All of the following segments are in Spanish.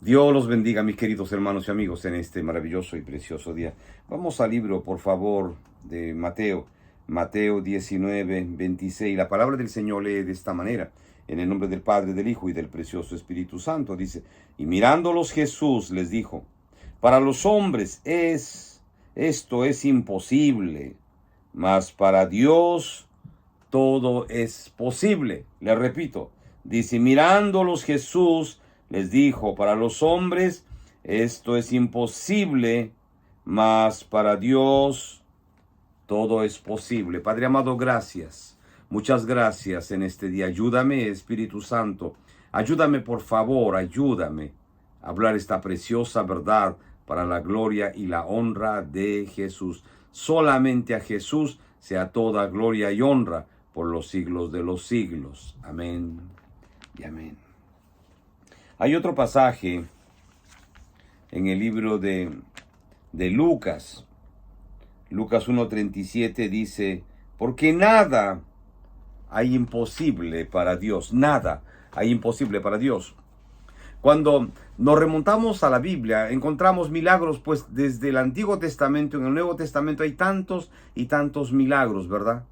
Dios los bendiga, mis queridos hermanos y amigos, en este maravilloso y precioso día. Vamos al libro, por favor, de Mateo. Mateo 19:26. La palabra del Señor lee de esta manera. En el nombre del Padre, del Hijo y del precioso Espíritu Santo. Dice, y mirándolos Jesús les dijo, para los hombres esto es imposible, mas para Dios todo es posible. Le repito, dice, mirándolos Jesús les dijo, para los hombres esto es imposible, mas para Dios todo es posible. Padre amado, gracias. Muchas gracias en este día. Ayúdame, Espíritu Santo. Ayúdame, por favor, ayúdame a hablar esta preciosa verdad para la gloria y la honra de Jesús. Solamente a Jesús sea toda gloria y honra por los siglos de los siglos. Amén y amén. Hay otro pasaje en el libro de Lucas. Lucas 1:37 dice, porque nada hay imposible para Dios. Nada hay imposible para Dios. Cuando nos remontamos a la Biblia, encontramos milagros, pues desde el Antiguo Testamento, en el Nuevo Testamento hay tantos y tantos milagros, ¿verdad?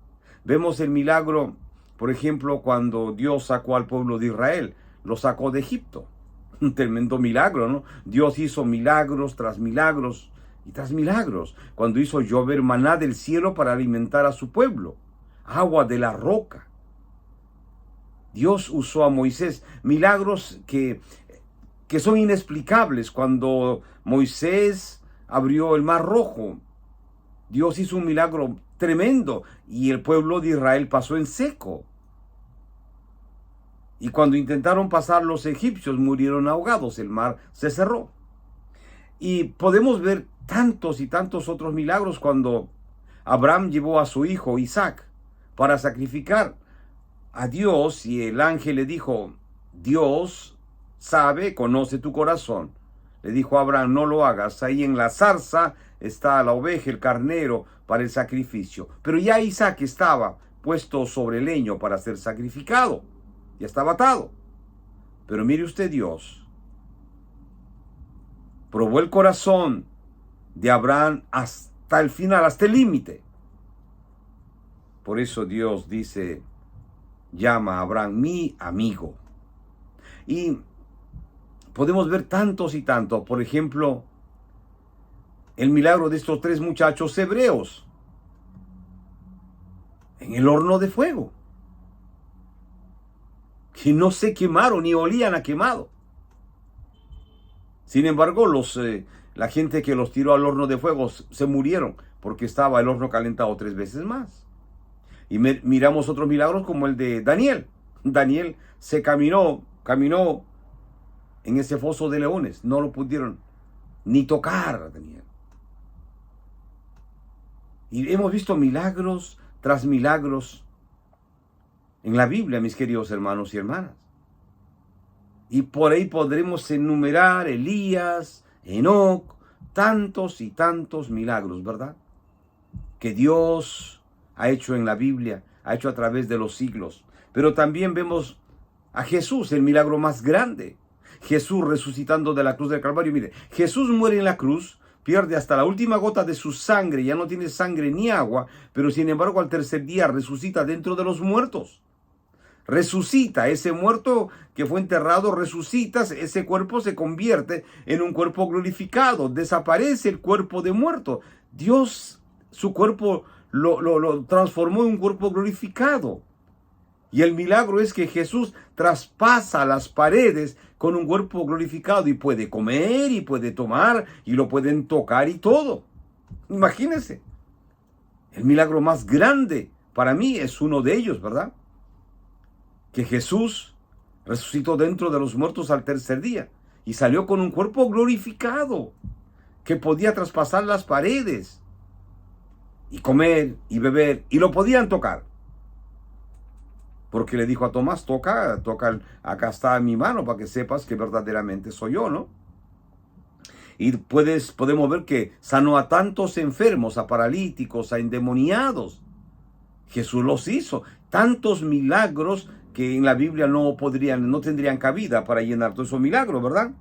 Vemos el milagro, por ejemplo, cuando Dios sacó al pueblo de Israel, lo sacó de Egipto. Un tremendo milagro, ¿no? Dios hizo milagros tras milagros y tras milagros. Cuando hizo llover maná del cielo para alimentar a su pueblo, agua de la roca. Dios usó a Moisés, milagros que son inexplicables. Cuando Moisés abrió el mar rojo, Dios hizo un milagro tremendo y el pueblo de Israel pasó en seco. Y cuando intentaron pasar los egipcios, murieron ahogados, el mar se cerró. Y podemos ver tantos y tantos otros milagros cuando Abraham llevó a su hijo Isaac para sacrificar a Dios y el ángel le dijo, Dios sabe, conoce tu corazón. Le dijo a Abraham, no lo hagas, ahí en la zarza está la oveja, el carnero para el sacrificio. Pero ya Isaac estaba puesto sobre el leño para ser sacrificado. Ya estaba atado. Pero mire usted, Dios probó el corazón de Abraham hasta el final, hasta el límite. Por eso Dios dice, llama a Abraham mi amigo. Y podemos ver tantos y tantos. Por ejemplo, el milagro de estos 3 muchachos hebreos en el horno de fuego, que no se quemaron ni olían a quemado. Sin embargo, la gente que los tiró al horno de fuego se murieron porque estaba el horno calentado 3 veces más. Y miramos otros milagros como el de Daniel. Daniel se caminó en ese foso de leones. No lo pudieron ni tocar a Daniel. Y hemos visto milagros tras milagros en la Biblia, mis queridos hermanos y hermanas. Y por ahí podremos enumerar Elías, Enoc, tantos y tantos milagros, ¿verdad? Que Dios ha hecho en la Biblia, ha hecho a través de los siglos. Pero también vemos a Jesús, el milagro más grande. Jesús resucitando de la cruz del Calvario. Mire, Jesús muere en la cruz, pierde hasta la última gota de su sangre, ya no tiene sangre ni agua, pero sin embargo al tercer día resucita dentro de los muertos. Resucita, ese muerto que fue enterrado, resucita, ese cuerpo se convierte en un cuerpo glorificado, desaparece el cuerpo de muerto. Dios, su cuerpo lo transformó en un cuerpo glorificado. Y el milagro es que Jesús traspasa las paredes con un cuerpo glorificado y puede comer y puede tomar y lo pueden tocar y todo. Imagínense, el milagro más grande para mí es uno de ellos, ¿verdad? Que Jesús resucitó dentro de los muertos al tercer día y salió con un cuerpo glorificado que podía traspasar las paredes y comer y beber y lo podían tocar. Porque le dijo a Tomás, toca, acá está mi mano para que sepas que verdaderamente soy yo, ¿no? Y podemos ver que sanó a tantos enfermos, a paralíticos, a endemoniados. Jesús los hizo. Tantos milagros que en la Biblia no tendrían cabida para llenar todo esos milagros, ¿verdad?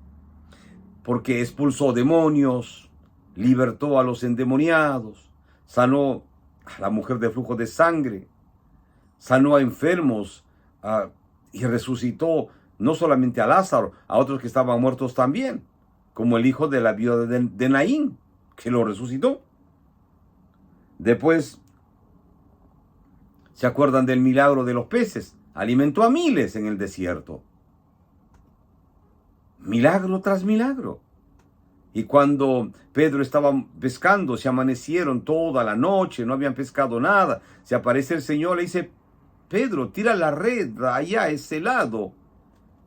porque expulsó demonios, libertó a los endemoniados, sanó a la mujer de flujo de sangre, sanó a enfermos y resucitó no solamente a Lázaro, a otros que estaban muertos también, como el hijo de la viuda de Naín, que lo resucitó. Después, ¿se acuerdan del milagro de los peces? Alimentó a miles en el desierto. Milagro tras milagro. Y cuando Pedro estaba pescando, se amanecieron toda la noche, no habían pescado nada. Se aparece el Señor, le dice: Pedro, tira la red allá a ese lado.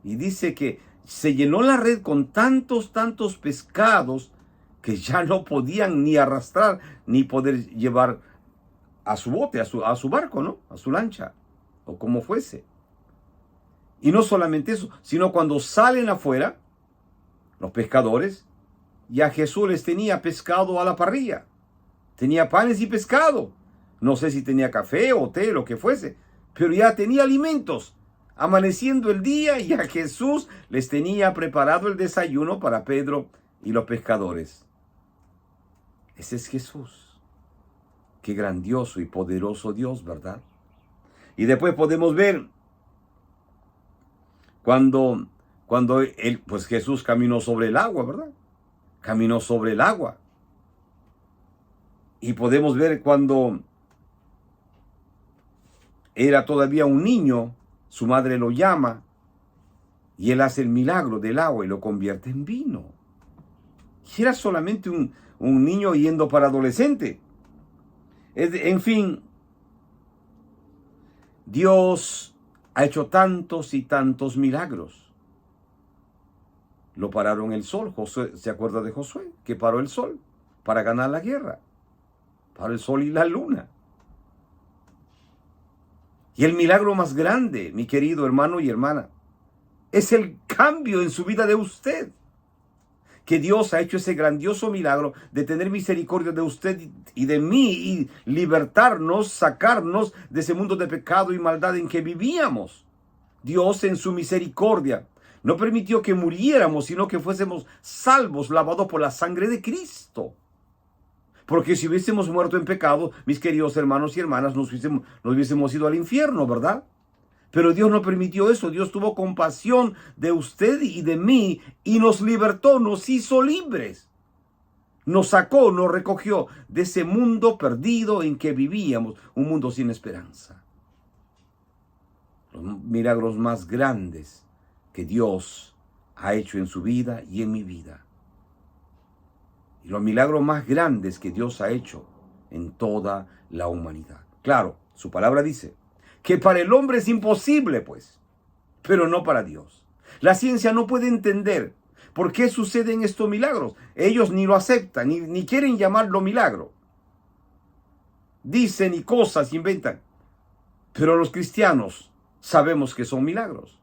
Y dice que se llenó la red con tantos pescados que ya no podían ni arrastrar, ni poder llevar a su bote, a su barco, ¿no? A su lancha, o como fuese. Y no solamente eso, sino cuando salen afuera, los pescadores, ya Jesús les tenía pescado a la parrilla. Tenía panes y pescado. No sé si tenía café o té, lo que fuese, pero ya tenía alimentos. Amaneciendo el día, ya Jesús les tenía preparado el desayuno para Pedro y los pescadores. Ese es Jesús. Qué grandioso y poderoso Dios, ¿verdad? Y después podemos ver cuando pues Jesús caminó sobre el agua, ¿verdad? Caminó sobre el agua. Y podemos ver cuando era todavía un niño, su madre lo llama y él hace el milagro del agua y lo convierte en vino. Y era solamente un niño yendo para adolescente. En fin, Dios ha hecho tantos y tantos milagros. Lo pararon el sol. Josué, ¿se acuerda de Josué? Que paró el sol para ganar la guerra. Paró el sol y la luna. Y el milagro más grande, mi querido hermano y hermana, es el cambio en su vida de usted. Que Dios ha hecho ese grandioso milagro de tener misericordia de usted y de mí y libertarnos, sacarnos de ese mundo de pecado y maldad en que vivíamos. Dios en su misericordia no permitió que muriéramos, sino que fuésemos salvos, lavados por la sangre de Cristo. Porque si hubiésemos muerto en pecado, mis queridos hermanos y hermanas, nos hubiésemos ido al infierno, ¿verdad? Pero Dios no permitió eso. Dios tuvo compasión de usted y de mí y nos libertó, nos hizo libres. Nos sacó, nos recogió de ese mundo perdido en que vivíamos, un mundo sin esperanza. Los milagros más grandes que Dios ha hecho en su vida y en mi vida. Y los milagros más grandes que Dios ha hecho en toda la humanidad. Claro, su palabra dice que para el hombre es imposible, pues, pero no para Dios. La ciencia no puede entender por qué suceden estos milagros. Ellos ni lo aceptan, ni quieren llamarlo milagro. Dicen y cosas inventan. Pero los cristianos sabemos que son milagros.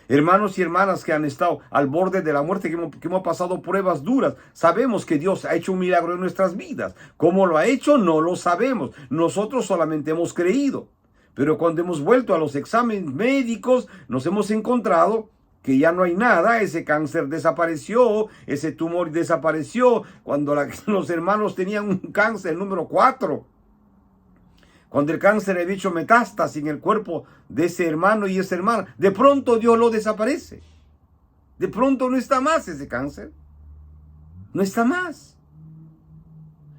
Hermanos y hermanas que han estado al borde de la muerte, que hemos pasado pruebas duras, sabemos que Dios ha hecho un milagro en nuestras vidas. ¿Cómo lo ha hecho? No lo sabemos. Nosotros solamente hemos creído. Pero cuando hemos vuelto a los exámenes médicos, nos hemos encontrado que ya no hay nada. Ese cáncer desapareció, ese tumor desapareció. Cuando los hermanos tenían un cáncer número 4. Cuando el cáncer había hecho metástasis en el cuerpo de ese hermano y esa hermana, de pronto Dios lo desaparece. De pronto no está más ese cáncer. No está más.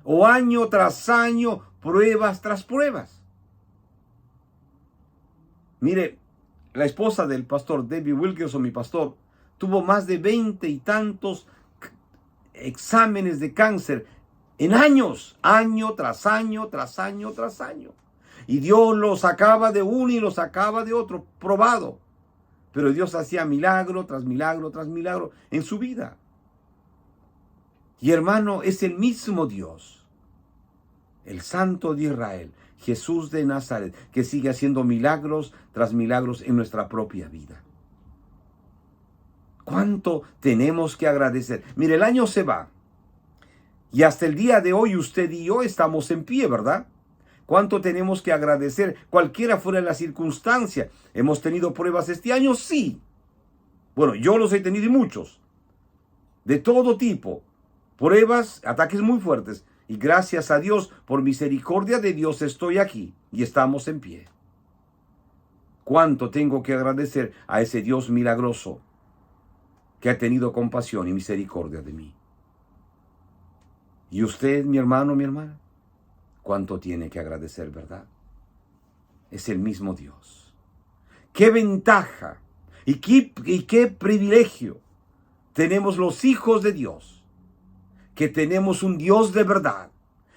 O año tras año, pruebas tras pruebas. Mire, la esposa del pastor David Wilkerson, mi pastor, tuvo más de 20 y tantos exámenes de cáncer en años, año tras año, tras año, tras año. Y Dios lo sacaba de uno y lo sacaba de otro, probado. Pero Dios hacía milagro tras milagro tras milagro en su vida. Y hermano, es el mismo Dios, el Santo de Israel, Jesús de Nazaret, que sigue haciendo milagros tras milagros en nuestra propia vida. ¿Cuánto tenemos que agradecer? Mire, el año se va. Y hasta el día de hoy usted y yo estamos en pie, ¿verdad? ¿Cuánto tenemos que agradecer? Cualquiera fuera la circunstancia. ¿Hemos tenido pruebas este año? Sí. Bueno, yo los he tenido y muchos. de todo tipo, pruebas, ataques muy fuertes. Y gracias a Dios, por misericordia de Dios, estoy aquí y estamos en pie. ¿Cuánto tengo que agradecer a ese Dios milagroso que ha tenido compasión y misericordia de mí? Y usted, mi hermano, mi hermana, ¿cuánto tiene que agradecer, verdad? Es el mismo Dios. ¡Qué ventaja y qué privilegio tenemos los hijos de Dios! Que tenemos un Dios de verdad,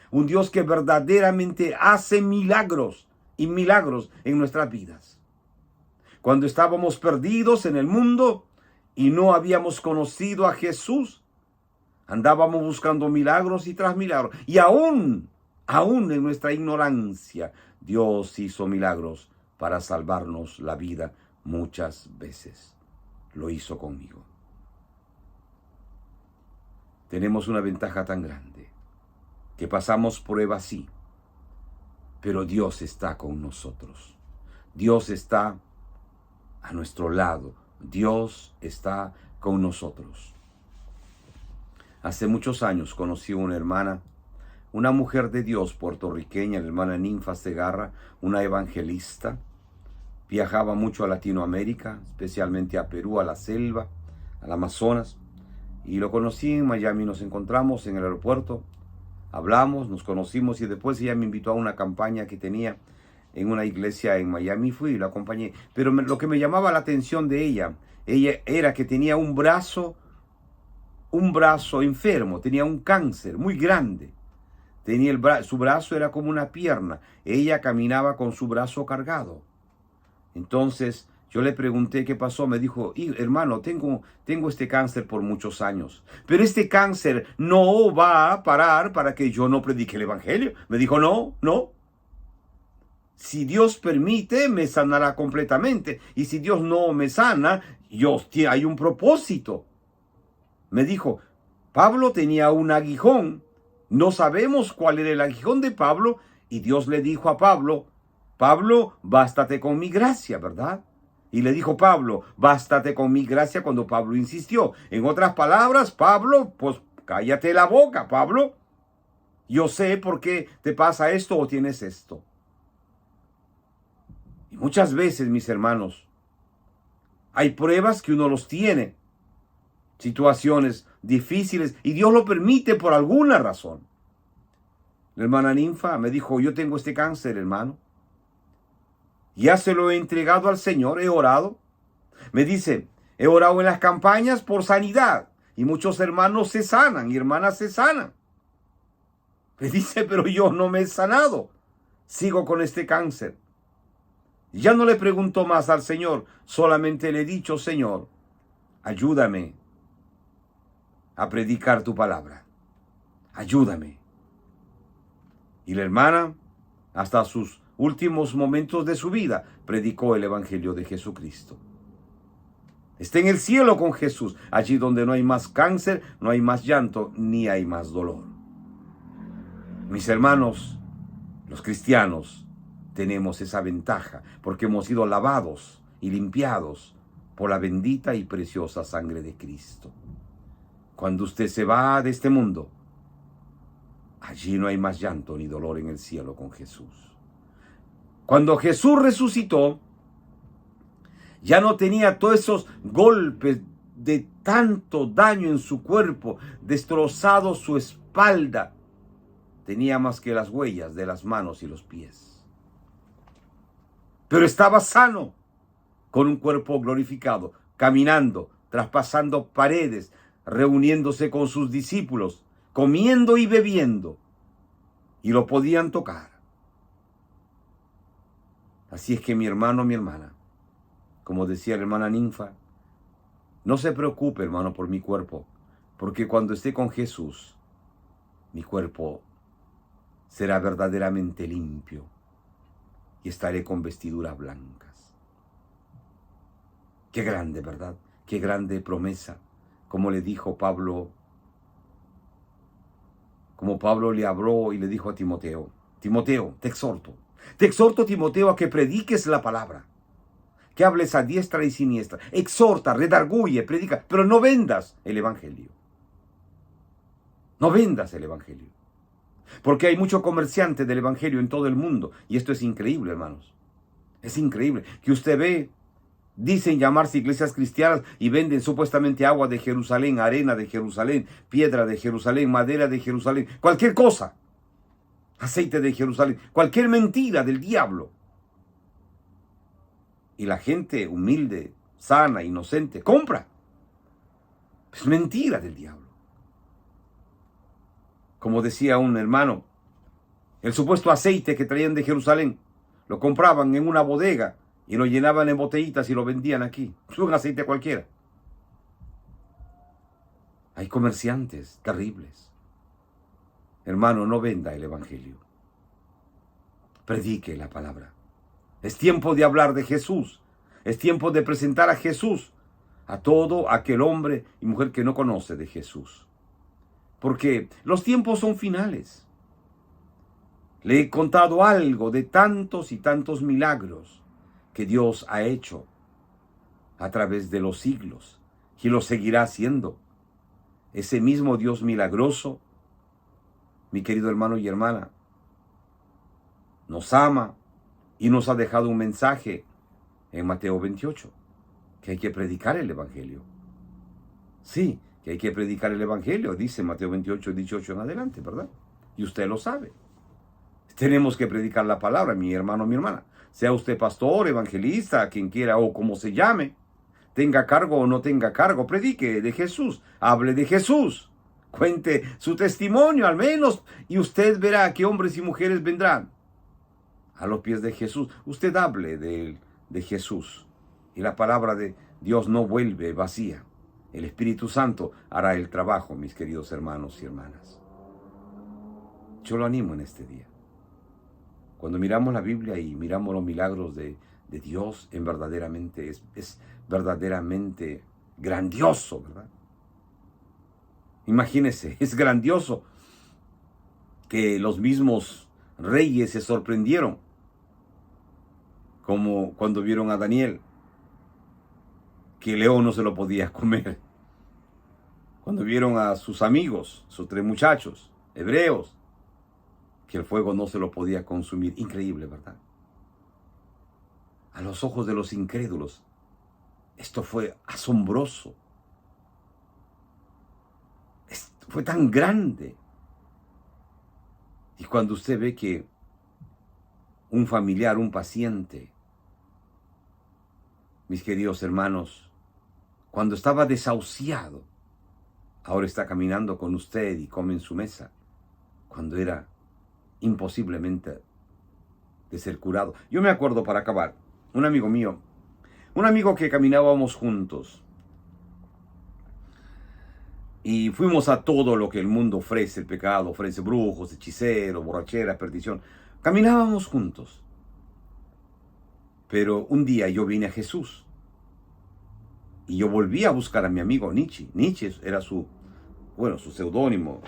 un Dios que verdaderamente hace milagros y milagros en nuestras vidas. Cuando estábamos perdidos en el mundo y no habíamos conocido a Jesús, andábamos buscando milagros y tras milagros. Y aún en nuestra ignorancia, Dios hizo milagros para salvarnos la vida muchas veces. Lo hizo conmigo. Tenemos una ventaja tan grande, que pasamos pruebas sí, pero Dios está con nosotros. Dios está a nuestro lado. Dios está con nosotros. Hace muchos años conocí a una hermana, una mujer de Dios puertorriqueña, la hermana Ninfa Segarra, una evangelista. Viajaba mucho a Latinoamérica, especialmente a Perú, a la selva, al Amazonas. Y lo conocí en Miami, nos encontramos en el aeropuerto, hablamos, nos conocimos y después ella me invitó a una campaña que tenía en una iglesia en Miami. Fui y la acompañé. Pero lo que me llamaba la atención de ella era que tenía un brazo enfermo, tenía un cáncer muy grande. Su brazo era como una pierna. Ella caminaba con su brazo cargado. Entonces yo le pregunté qué pasó. Me dijo, hermano, tengo este cáncer por muchos años, pero este cáncer no va a parar para que yo no predique el evangelio. Me dijo, no. Si Dios permite, me sanará completamente. Y si Dios no me sana, hay un propósito. Me dijo, Pablo tenía un aguijón. No sabemos cuál era el aguijón de Pablo. Y Dios le dijo a Pablo, bástate con mi gracia, ¿verdad? Y le dijo Pablo, bástate con mi gracia, cuando Pablo insistió. En otras palabras, Pablo, pues cállate la boca, Pablo. Yo sé por qué te pasa esto o tienes esto. Y muchas veces, mis hermanos, hay pruebas que uno los tiene, situaciones difíciles, y Dios lo permite por alguna razón. La hermana Ninfa me dijo, yo tengo este cáncer, hermano. Ya se lo he entregado al Señor, he orado. Me dice, he orado en las campañas por sanidad, y muchos hermanos se sanan y hermanas se sanan. Me dice, pero yo no me he sanado. Sigo con este cáncer. Ya no le pregunto más al Señor, solamente le he dicho, Señor, ayúdame a predicar tu palabra. Ayúdame. Y la hermana, hasta sus últimos momentos de su vida, predicó el evangelio de Jesucristo. Está en el cielo con Jesús, allí donde no hay más cáncer, no hay más llanto, ni hay más dolor. Mis hermanos, los cristianos, tenemos esa ventaja, porque hemos sido lavados y limpiados por la bendita y preciosa sangre de Cristo. Cuando usted se va de este mundo, allí no hay más llanto ni dolor en el cielo con Jesús. Cuando Jesús resucitó, ya no tenía todos esos golpes de tanto daño en su cuerpo, destrozado su espalda. Tenía más que las huellas de las manos y los pies. Pero estaba sano, con un cuerpo glorificado, caminando, traspasando paredes, reuniéndose con sus discípulos, comiendo y bebiendo, y lo podían tocar. Así es que mi hermano, mi hermana, como decía la hermana Ninfa, no se preocupe, hermano, por mi cuerpo, porque cuando esté con Jesús, mi cuerpo será verdaderamente limpio y estaré con vestiduras blancas. Qué grande, ¿verdad? Qué grande promesa. Como le dijo Pablo, como Pablo le habló y le dijo a Timoteo, Timoteo, te exhorto, Timoteo, a que prediques la palabra, que hables a diestra y siniestra, exhorta, redarguye, predica, pero no vendas el evangelio. No vendas el evangelio. Porque hay mucho comerciante del evangelio en todo el mundo. Y esto es increíble, hermanos. Es increíble que usted ve, dicen llamarse iglesias cristianas y venden supuestamente agua de Jerusalén, arena de Jerusalén, piedra de Jerusalén, madera de Jerusalén, cualquier cosa. Aceite de Jerusalén, cualquier mentira del diablo. Y la gente humilde, sana, inocente, compra. Es mentira del diablo. Como decía un hermano, el supuesto aceite que traían de Jerusalén, lo compraban en una bodega y lo llenaban en botellitas y lo vendían aquí. Es un aceite cualquiera. Hay comerciantes terribles. Hermano, no venda el evangelio. Predique la palabra. Es tiempo de hablar de Jesús. Es tiempo de presentar a Jesús a todo aquel hombre y mujer que no conoce de Jesús. Porque los tiempos son finales. Le he contado algo de tantos y tantos milagros que Dios ha hecho a través de los siglos y lo seguirá haciendo. Ese mismo Dios milagroso, mi querido hermano y hermana, nos ama y nos ha dejado un mensaje en Mateo 28, que hay que predicar el evangelio. Sí, que hay que predicar el evangelio, dice Mateo 28, 18 en adelante, ¿verdad? Y usted lo sabe. Tenemos que predicar la palabra, mi hermano, mi hermana. Sea usted pastor, evangelista, quien quiera o como se llame, tenga cargo o no tenga cargo, predique de Jesús, hable de Jesús, cuente su testimonio al menos y usted verá que hombres y mujeres vendrán a los pies de Jesús. Usted hable de Jesús y la palabra de Dios no vuelve vacía. El Espíritu Santo hará el trabajo, mis queridos hermanos y hermanas. Yo lo animo en este día. Cuando miramos la Biblia y miramos los milagros de Dios, es verdaderamente grandioso, ¿verdad? Imagínense, es grandioso que los mismos reyes se sorprendieron, como cuando vieron a Daniel, que el león no se lo podía comer. Cuando vieron a sus amigos, sus 3 muchachos hebreos, que el fuego no se lo podía consumir. Increíble, ¿verdad? A los ojos de los incrédulos, esto fue asombroso. Fue tan grande. Y cuando usted ve que un familiar, un paciente, mis queridos hermanos, cuando estaba desahuciado, ahora está caminando con usted y come en su mesa, cuando era imposiblemente de ser curado. Yo me acuerdo, para acabar, un amigo mío, un amigo que caminábamos juntos y fuimos a todo lo que el mundo ofrece, el pecado ofrece, brujos, hechiceros, borracheras, perdición. Caminábamos juntos. Pero un día yo vine a Jesús y yo volví a buscar a mi amigo Nietzsche. Nietzsche era su seudónimo,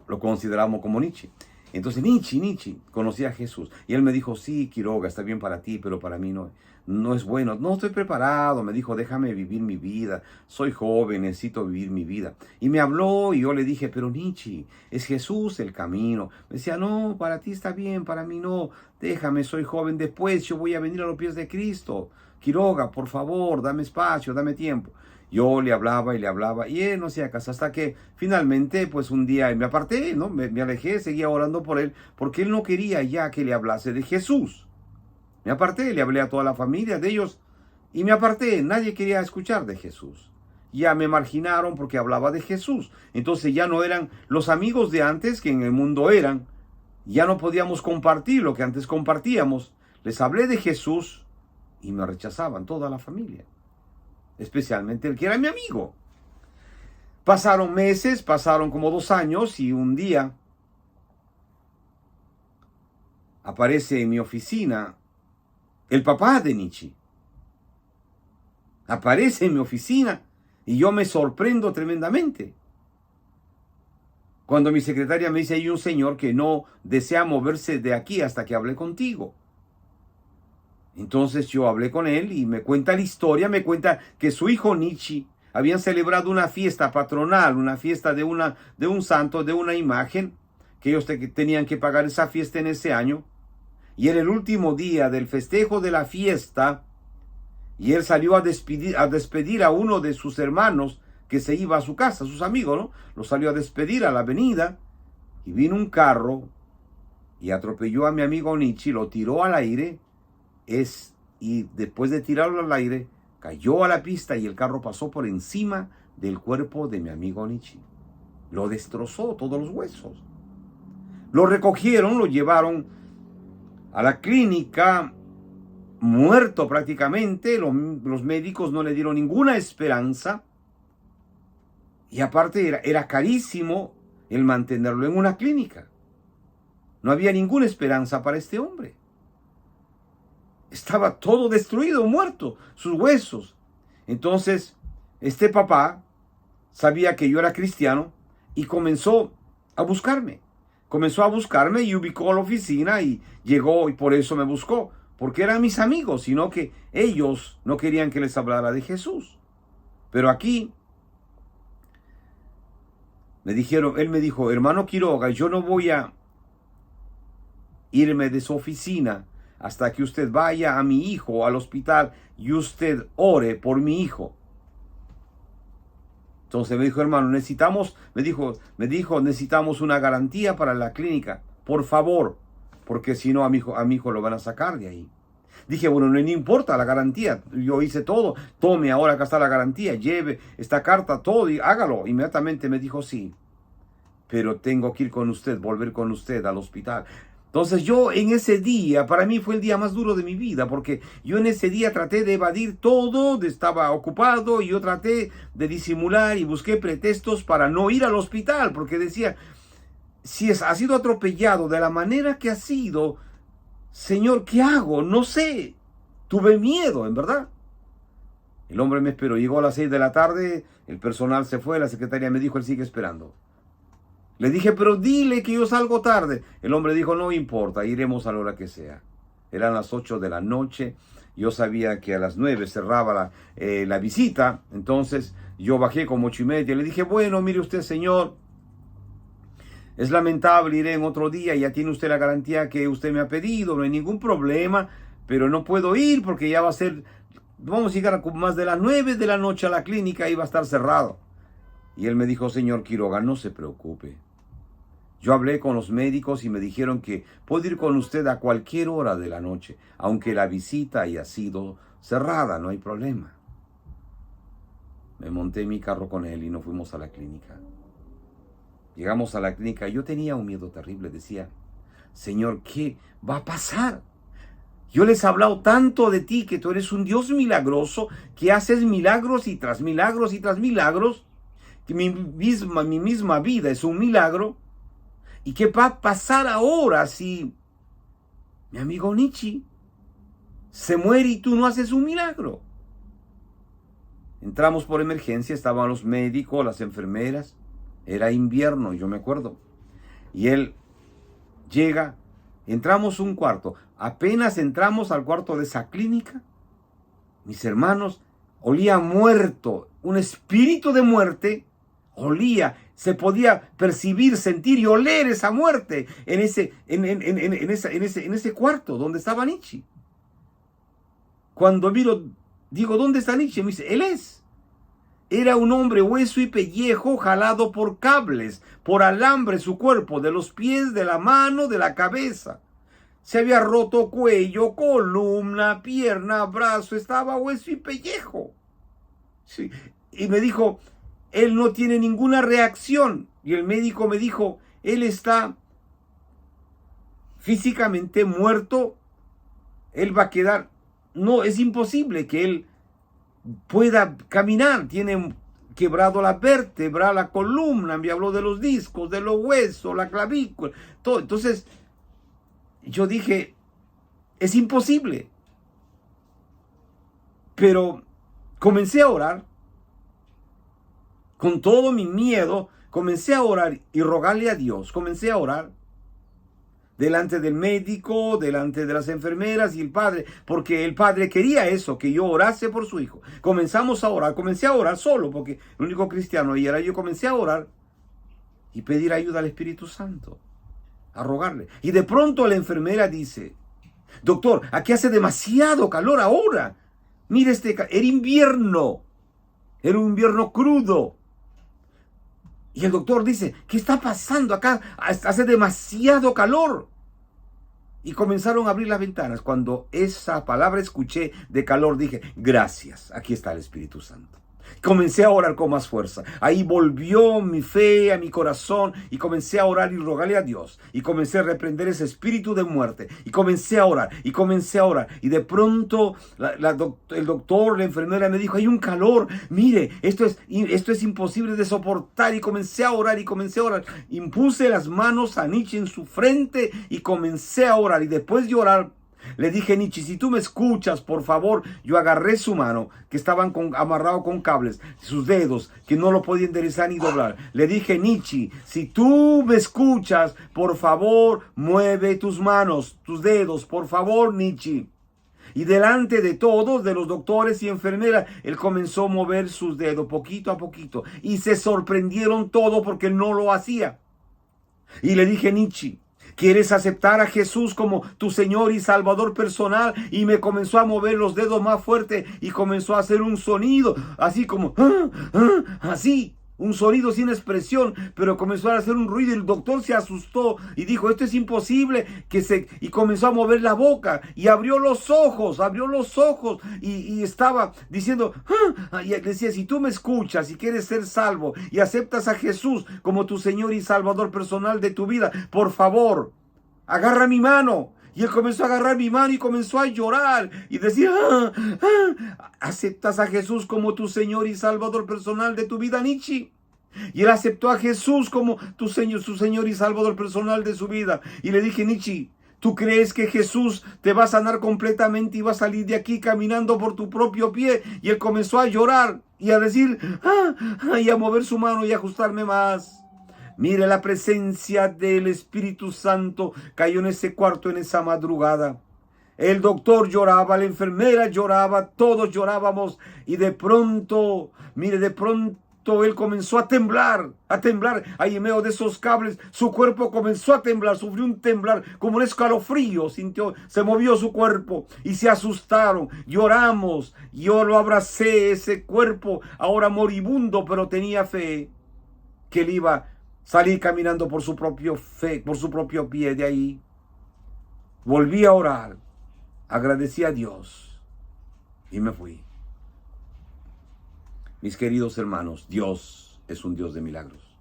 lo consideramos como Nietzsche. Entonces Nietzsche conocía a Jesús y él me dijo: sí, Quiroga, está bien para ti, pero para mí no es bueno, no estoy preparado. Me dijo: déjame vivir mi vida, soy joven, necesito vivir mi vida. Y me habló y yo le dije: pero Nietzsche, es Jesús el camino. Me decía: no, para ti está bien, para mí no, déjame, soy joven, después yo voy a venir a los pies de Cristo. Quiroga, por favor, dame espacio, dame tiempo. Yo le hablaba y él no hacía caso, hasta que finalmente pues un día me aparté, ¿no? Me alejé, seguía orando por él, porque él no quería ya que le hablase de Jesús. Me aparté, le hablé a toda la familia de ellos y me aparté, nadie quería escuchar de Jesús. Ya me marginaron porque hablaba de Jesús. Entonces ya no eran los amigos de antes que en el mundo eran. Ya no podíamos compartir lo que antes compartíamos. Les hablé de Jesús y me rechazaban toda la familia, especialmente el que era mi amigo. Pasaron meses, pasaron como 2 años y un día aparece en mi oficina el papá de Nietzsche. Aparece en mi oficina y yo me sorprendo tremendamente. Cuando mi secretaria me dice: hay un señor que no desea moverse de aquí hasta que hable contigo. Entonces yo hablé con él y me cuenta la historia, me cuenta que su hijo Nietzsche habían celebrado una fiesta patronal, una fiesta de un santo, de una imagen, que ellos tenían que pagar esa fiesta en ese año. Y era el último día del festejo de la fiesta, y él salió a despedir a uno de sus hermanos que se iba a su casa, a sus amigos, ¿no? Lo salió a despedir a la avenida, y vino un carro y atropelló a mi amigo Nietzsche, lo tiró al aire, y después de tirarlo al aire, cayó a la pista y el carro pasó por encima del cuerpo de mi amigo Nietzsche. Lo destrozó, todos los huesos. Lo recogieron, lo llevaron a la clínica, muerto prácticamente. Los médicos no le dieron ninguna esperanza. Y aparte era carísimo el mantenerlo en una clínica. No había ninguna esperanza para este hombre. Estaba todo destruido, muerto, sus huesos. Entonces, este papá sabía que yo era cristiano y comenzó a buscarme. Comenzó a buscarme y ubicó la oficina y llegó, y por eso me buscó. Porque eran mis amigos, sino que ellos no querían que les hablara de Jesús. Pero aquí él me dijo, hermano Quiroga, yo no voy a irme de su oficina hasta que usted vaya a mi hijo al hospital y usted ore por mi hijo. Entonces me dijo, hermano, me dijo, necesitamos una garantía para la clínica, por favor, porque si no a mi hijo lo van a sacar de ahí. Dije, bueno, no importa la garantía, yo hice todo, tome, ahora acá está la garantía, lleve esta carta, todo, y hágalo. Inmediatamente me dijo, sí, pero tengo que ir con usted, volver con usted al hospital. Entonces yo en ese día, para mí fue el día más duro de mi vida, porque yo en ese día traté de evadir todo, estaba ocupado, y yo traté de disimular y busqué pretextos para no ir al hospital, porque decía, si ha sido atropellado de la manera que ha sido, Señor, ¿qué hago? No sé, tuve miedo, en verdad. El hombre me esperó, llegó a las 6 de la tarde, el personal se fue, la secretaria me dijo, él sigue esperando. Le dije, pero dile que yo salgo tarde. El hombre dijo, no importa, iremos a la hora que sea. Eran las 8 de la noche. Yo sabía que a las 9 cerraba la visita. Entonces yo bajé como 8:30. Le dije, bueno, mire usted, señor, es lamentable, iré en otro día. Ya tiene usted la garantía que usted me ha pedido. No hay ningún problema. Pero no puedo ir porque ya va a ser... Vamos a llegar a más de las 9 de la noche a la clínica y va a estar cerrado. Y él me dijo, señor Quiroga, no se preocupe. Yo hablé con los médicos y me dijeron que puedo ir con usted a cualquier hora de la noche, aunque la visita haya sido cerrada, no hay problema. Me monté en mi carro con él y nos fuimos a la clínica. Llegamos a la clínica y yo tenía un miedo terrible. Decía, Señor, ¿qué va a pasar? Yo les he hablado tanto de ti, que tú eres un Dios milagroso, que haces milagros y tras milagros y tras milagros, que mi misma vida es un milagro. ¿Y qué va a pasar ahora si mi amigo Nietzsche se muere y tú no haces un milagro? Entramos por emergencia, estaban los médicos, las enfermeras. Era invierno, yo me acuerdo. Y él llega, entramos un cuarto. Apenas entramos al cuarto de esa clínica, mis hermanos, olía muerto, un espíritu de muerte. Olía, se podía percibir, sentir y oler esa muerte en ese cuarto donde estaba Nietzsche. Cuando miro, digo, ¿dónde está Nietzsche? Me dice, él es. Era un hombre hueso y pellejo, jalado por cables, por alambre su cuerpo, de los pies, de la mano, de la cabeza. Se había roto cuello, columna, pierna, brazo, estaba hueso y pellejo. Sí. Y me dijo, él no tiene ninguna reacción. Y el médico me dijo, él está físicamente muerto. Él va a quedar... No, es imposible que él pueda caminar. Tiene quebrado la vértebra, la columna. Me habló de los discos, de los huesos, la clavícula, todo. Entonces, yo dije, es imposible. Pero comencé a orar. Con todo mi miedo, comencé a orar y rogarle a Dios. Comencé a orar. delante del médico, delante de las enfermeras y el padre, porque el padre quería eso, que yo orase por su hijo. Comenzamos a orar, comencé a orar solo, porque el único cristiano ahí era yo. Comencé a orar y pedir ayuda al Espíritu Santo, a rogarle. Y de pronto la enfermera dice: doctor, aquí hace demasiado calor ahora. Mire, era invierno. Era un invierno crudo. Y el doctor dice: ¿qué está pasando acá? Hace demasiado calor. Y comenzaron a abrir las ventanas. Cuando esa palabra escuché de calor, dije: gracias, aquí está el Espíritu Santo. Comencé a orar con más fuerza. Ahí volvió mi fe a mi corazón y comencé a orar y rogarle a Dios. Y comencé a reprender ese espíritu de muerte. Y comencé a orar y comencé a orar. Y de pronto el doctor, la enfermera me dijo: hay un calor. Mire, esto es imposible de soportar. Y comencé a orar y comencé a orar. Impuse las manos a Nietzsche en su frente y comencé a orar. Y después de orar, le dije: Nietzsche, si tú me escuchas, por favor. Yo agarré su mano, que estaban amarrado con cables, sus dedos, que no lo podía enderezar ni doblar. Le dije: Nietzsche, si tú me escuchas, por favor, mueve tus manos, tus dedos, por favor, Nietzsche. Y delante de todos, de los doctores y enfermeras, él comenzó a mover sus dedos poquito a poquito. Y se sorprendieron todos porque él no lo hacía. Y le dije: Nietzsche, ¿quieres aceptar a Jesús como tu Señor y Salvador personal? Y me comenzó a mover los dedos más fuerte y comenzó a hacer un sonido, así como, así, un sonido sin expresión, pero comenzó a hacer un ruido y el doctor se asustó y dijo: esto es imposible, y comenzó a mover la boca y abrió los ojos y estaba diciendo, y decía: si tú me escuchas y quieres ser salvo y aceptas a Jesús como tu Señor y Salvador personal de tu vida, por favor, agarra mi mano. Y él comenzó a agarrar mi mano y comenzó a llorar y decía: ¿aceptas a Jesús como tu Señor y Salvador personal de tu vida, Nietzsche? Y él aceptó a Jesús como su Señor y Salvador personal de su vida. Y le dije: Nietzsche, ¿tú crees que Jesús te va a sanar completamente y va a salir de aquí caminando por tu propio pie? Y él comenzó a llorar y a decir, y a mover su mano y a ajustarme más. Mire, la presencia del Espíritu Santo cayó en ese cuarto en esa madrugada. El doctor lloraba, la enfermera lloraba, todos llorábamos. Y de pronto, mire, de pronto él comenzó a temblar, ahí en medio de esos cables. Su cuerpo comenzó a temblar, sufrió un temblar, como un escalofrío, sintió, se movió su cuerpo y se asustaron. Lloramos, yo lo abracé, ese cuerpo ahora moribundo, pero tenía fe que él iba a salir caminando por su propio pie de ahí. Volví a orar, agradecí a Dios y me fui. Mis queridos hermanos, Dios es un Dios de milagros.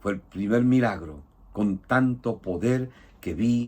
Fue el primer milagro con tanto poder que vi